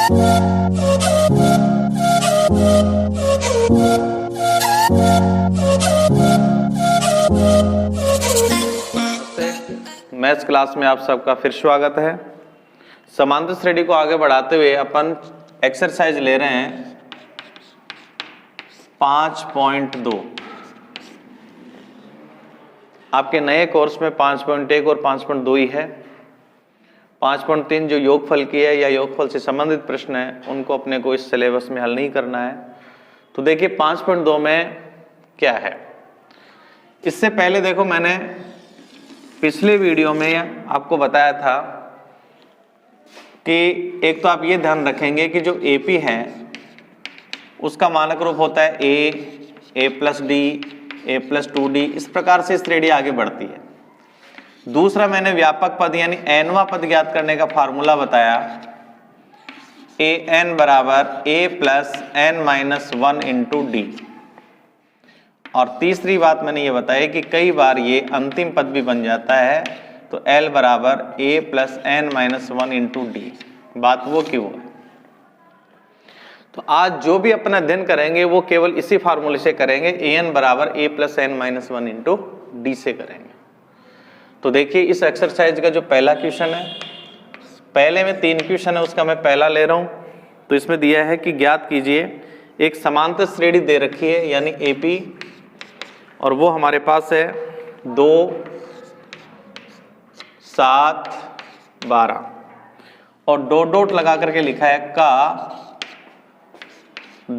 Maths class में आप सबका फिर स्वागत है। समांतर श्रेणी को आगे बढ़ाते हुए अपन एक्सरसाइज ले रहे हैं 5.2। आपके नए कोर्स में 5.1 और 5.2 ही है। 5.3 जो योगफल की है या योगफल से संबंधित प्रश्न है उनको अपने को इस सिलेबस में हल नहीं करना है। तो देखिए 5.2 में क्या है। इससे पहले देखो मैंने पिछले वीडियो में आपको बताया था कि एक तो आप ये ध्यान रखेंगे कि जो AP है उसका मानक रूप होता है A plus D, A plus 2D, इस प्रकार से श्रेणी आगे बढ़ती है। दूसरा मैंने व्यापक पद यानी nवां पद ज्ञात करने का फार्मूला बताया, AN बराबर A plus N minus 1 into D। और तीसरी बात मैंने ये बताया कि कई बार ये अंतिम पद भी बन जाता है, तो L बराबर A plus N minus 1 into D। बात वो की वो है। तो आज जो भी अपना अध्ययन करेंगे वो केवल इसी फार्मूले से करेंगे, AN बराबर A plus N minus 1 into D से करेंगे। तो देखिए इस एक्सरसाइज का जो पहला क्वेश्चन है, पहले में 3 क्वेश्चन है, उसका मैं पहला ले रहा हूं। तो इसमें दिया है कि ज्ञात कीजिए एक समांतर श्रेणी दे रखी है यानी AP, और वो हमारे पास है 2, 7, 12 और डॉट डॉट लगा करके लिखा है का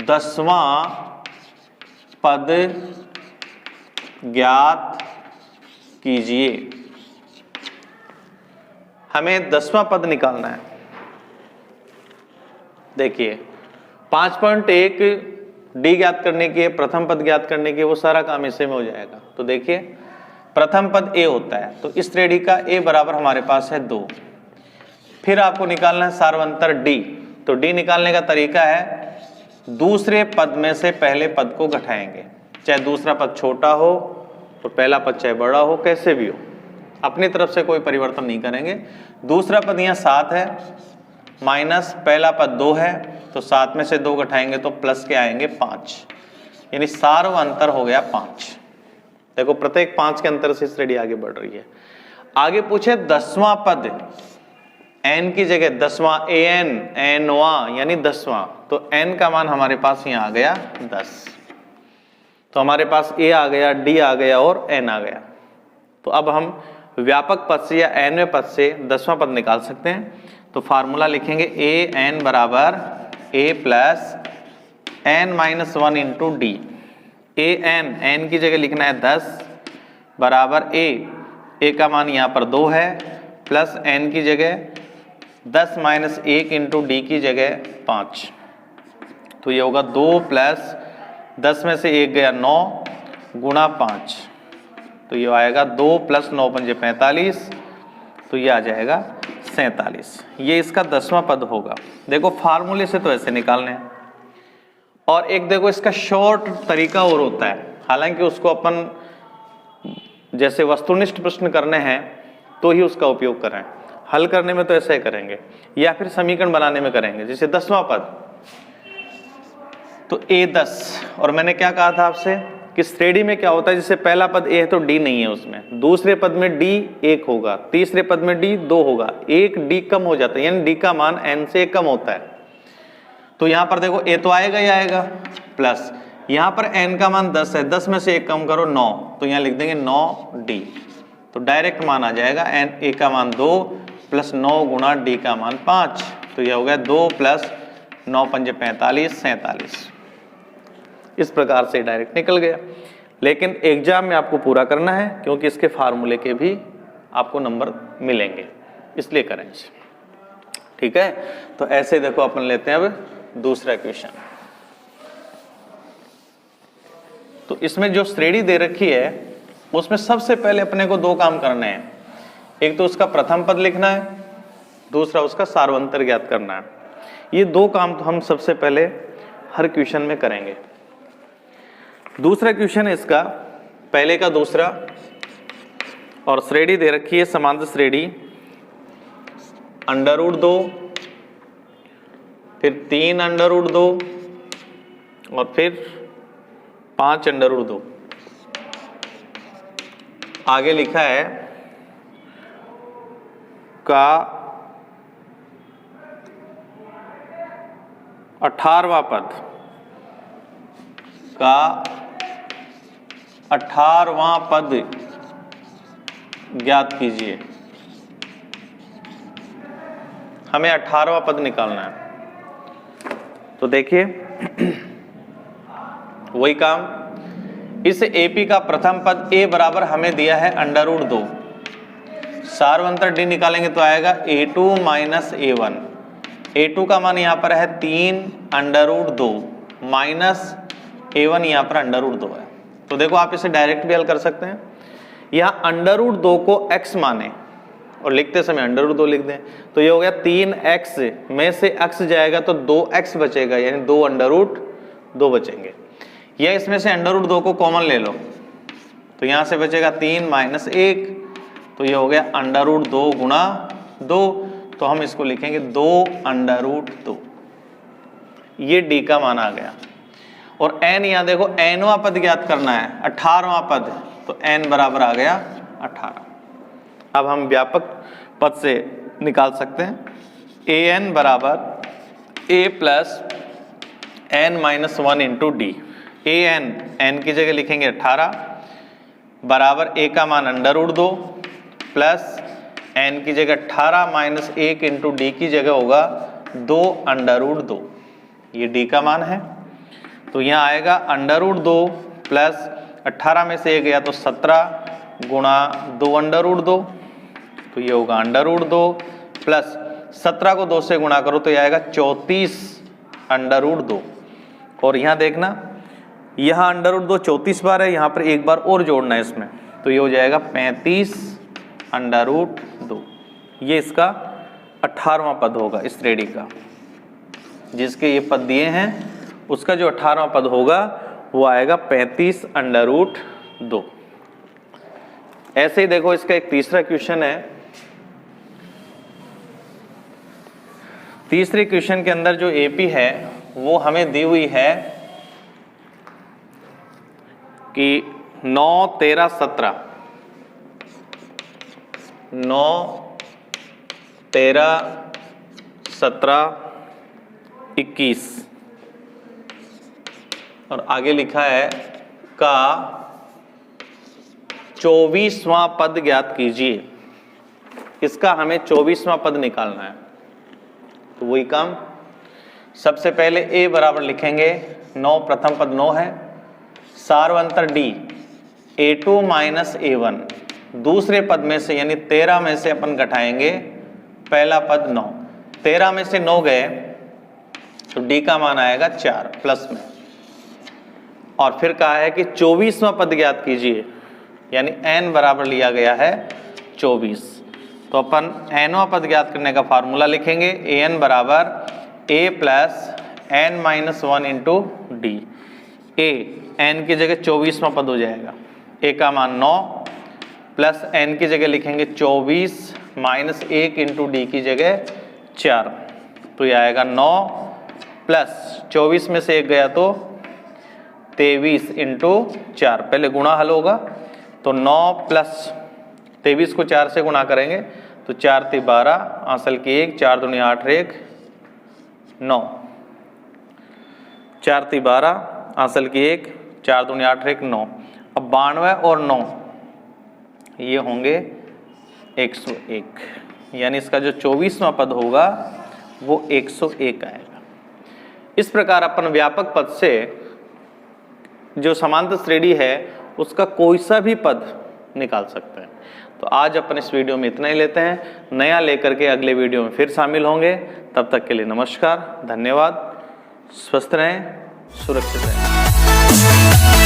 10वां पद ज्ञात कीजिए। हमें 10वां पद निकालना है। देखिए 5.1 D ज्ञात करने की, प्रथम पद ज्ञात करने की, वो सारा काम इसे में हो जाएगा। तो देखिए प्रथम पद A होता है, तो इस श्रेणी का A बराबर हमारे पास है 2। फिर आपको निकालना है सार्वंतर D। तो D निकालने का तरीका है दूसरे पद में से पहले पद को घटाएंगे, चाहे दूसरा पद छोटा हो तो पहला पद चाहे बड़ा हो, कैसे भी हो, अपनी तरफ से कोई परिवर्तन नहीं करेंगे। दूसरा पद यहाँ 7 है, माइनस पहला पद 2 है, तो 7 में से 2 घटाएंगे तो प्लस के आएंगे 5, यानी सार्व अंतर हो गया 5। देखो प्रत्येक 5 के अंतर से श्रेणी आगे बढ़ रही है। आगे पूछे 10वां पद, n की जगह 10वां AN, nवां यानी 10वां, तो n का मान हमारे पास यहाँ आ गया 10। तो हमारे पास A आ गया, D आ गया और n आ गया। तो अब हम व्यापक पद से या nवें पद से 10वां पद निकाल सकते हैं। तो फार्मूला लिखेंगे AN बराबर A plus N minus 1 into D। N की जगह लिखना है 10 बराबर A का मान यहाँ पर 2 है, प्लस N की जगह 10 माइनस 1 इंटू D की जगह 5। तो ये होगा 2 प्लस 10 में से 1 गया 9 गुणा 5, तो ये आएगा 2 प्लस 9 पंजे 45, तो ये आ जाएगा 47। ये इसका 10वां पद होगा। देखो फार्मूले से तो ऐसे निकालने हैं, और एक देखो इसका शॉर्ट तरीका और होता है। हालांकि उसको अपन जैसे वस्तुनिष्ठ प्रश्न करने हैं तो ही उसका उपयोग करें, हल करने में तो ऐसे ही करेंगे, या फिर समीकरण बनाने में करेंगे। जैसे 10वां पद तो A10, और मैंने क्या कहा था आपसे कि श्रेणी में क्या होता है, जैसे पहला पद A है तो D नहीं है उसमें, दूसरे पद में D 1 होगा, तीसरे पद में D 2 होगा, 1 D कम हो जाता है, यानी D का मान N से कम होता है। तो यहाँ पर देखो A तो आएगा ही आएगा, प्लस यहाँ पर N का मान 10 है, 10 में से 1 कम करो 9, तो यहाँ लिख देंगे 9D। तो डायरेक्ट मान आ जाएगा A का मान 2 प्लस 9 गुणा D का मान 5, तो यह हो गया 2 प्लस 9 पंजे 45, 47। इस प्रकार से डायरेक्ट निकल गया। लेकिन एग्जाम में आपको पूरा करना है, क्योंकि इसके फार्मूले के भी आपको नंबर मिलेंगे, इसलिए करें इसे। ठीक है, तो ऐसे देखो अपन लेते हैं अब दूसरा क्वेश्चन। तो इसमें जो श्रेणी दे रखी है उसमें सबसे पहले अपने को 2 काम करने हैं। एक तो उसका प्रथम पद लिखना है, दूसरा उसका सार्वंतर ज्ञात करना है। ये 2 काम तो हम सबसे पहले हर क्वेश्चन में करेंगे। दूसरा क्वेश्चन है इसका, पहले का दूसरा, और श्रेणी दे रखी है समांतर श्रेणी √2 फिर 3 अंडर रूट 2 और फिर 5 अंडर रूट 2। आगे लिखा है का 18वां पद, का 18वां पद ज्ञात कीजिए। हमें 18वां पद निकालना है। तो देखिए वही काम, इस एपी का प्रथम पद ए बराबर हमें दिया है अंडर रूट 2, सार्वंतर डी निकालेंगे तो आएगा a2 माइनस a1। a2 का मान यहाँ पर है 3 अंडर रूट 2 माइनस a1 यहाँ पर अंडर रूट 2 है। तो देखो आप इसे डायरेक्ट भी हल कर सकते हैं। यहाँ अंडर रूट 2 को x माने और लिखते समय अंडर रूट 2 लिख दें, तो ये हो गया 3x में से x जाएगा तो 2x बचेगा, यानी 2 अंडर रूट 2 बचेंगे। या इसमें से अंडर रूट 2 को कॉमन ले लो तो यहाँ से बचेगा 3 माइनस 1, तो ये हो गया अंडर रूट 2 गुणा 2, तो हम इसको लिखेंगे 2 अंडर रूट 2। ये डी का मान आ गया। और n यहाँ देखो nवां पद ज्ञात करना है, 18वां पद, तो n बराबर आ गया 18। अब हम व्यापक पद से निकाल सकते हैं an बराबर a plus n minus 1 into D. n की जगह लिखेंगे 18 बराबर a का मान अंडर रूट 2 प्लस n की जगह 18 माइनस 1 इंटू डी की जगह होगा 2 अंडर रूट 2। ये डी का मान है। तो यहाँ आएगा अंडर रूट 2 प्लस 18 में से 1 गया तो 17 गुणा 2 अंडर रूट 2, तो ये होगा अंडर रूट 2 प्लस 17 को 2 से गुणा करो तो ये आएगा 34 अंडर रूट 2। और यहाँ देखना, यहाँ अंडर रूट 2 34 बार है, यहाँ पर एक बार और जोड़ना है इसमें, तो ये हो जाएगा 35 अंडर रूट 2। ये इसका 18वां पद होगा इस श्रेणी का। जिसके ये पद दिए हैं उसका जो 18वां पद होगा वो आएगा 35 अंडर रूट 2। ऐसे ही देखो इसका एक तीसरा क्वेश्चन है। तीसरे क्वेश्चन के अंदर जो एपी है वो हमें दी हुई है कि 9, 13, 17, 9, 13, 17, 21 और आगे लिखा है का 24वां पद ज्ञात कीजिए। इसका हमें 24वां पद निकालना है। तो वही काम, सबसे पहले a बराबर लिखेंगे 9, प्रथम पद 9 है, सार्वंतर d a2 माइनस a1, दूसरे पद में से यानी 13 में से अपन घटाएंगे पहला पद 9, 13 में से 9 गए तो d का मान आएगा 4 प्लस में। और फिर कहा है कि 24वां पद ज्ञात कीजिए, यानी n बराबर लिया गया है 24। तो अपन nवां पद ज्ञात करने का फार्मूला लिखेंगे an बराबर a plus n minus 1 into D. a n की जगह 24वां पद हो जाएगा, a का मान 9 प्लस n की जगह लिखेंगे 24 माइनस 1 इंटू डी की जगह 4, तो ये आएगा 9 प्लस 24 में से 1 गया तो 23 इंटू 4, पहले गुणा हल होगा तो 9 प्लस 23 को 4 से गुणा करेंगे तो 4 × 12, आंसल की 1, 4 दूनी 8, 1 9, 4 × 12, आंसल की 1, 4 दूनी 8, 1 9। अब 92 और 9 ये होंगे 101, यानी इसका जो 24वां पद होगा वो 101 आएगा। इस प्रकार अपन व्यापक पद से जो समांतर श्रेणी है उसका कोई सा भी पद निकाल सकते हैं। तो आज अपन इस वीडियो में इतना ही लेते हैं, नया लेकर के अगले वीडियो में फिर शामिल होंगे। तब तक के लिए नमस्कार, धन्यवाद, स्वस्थ रहें, सुरक्षित रहें।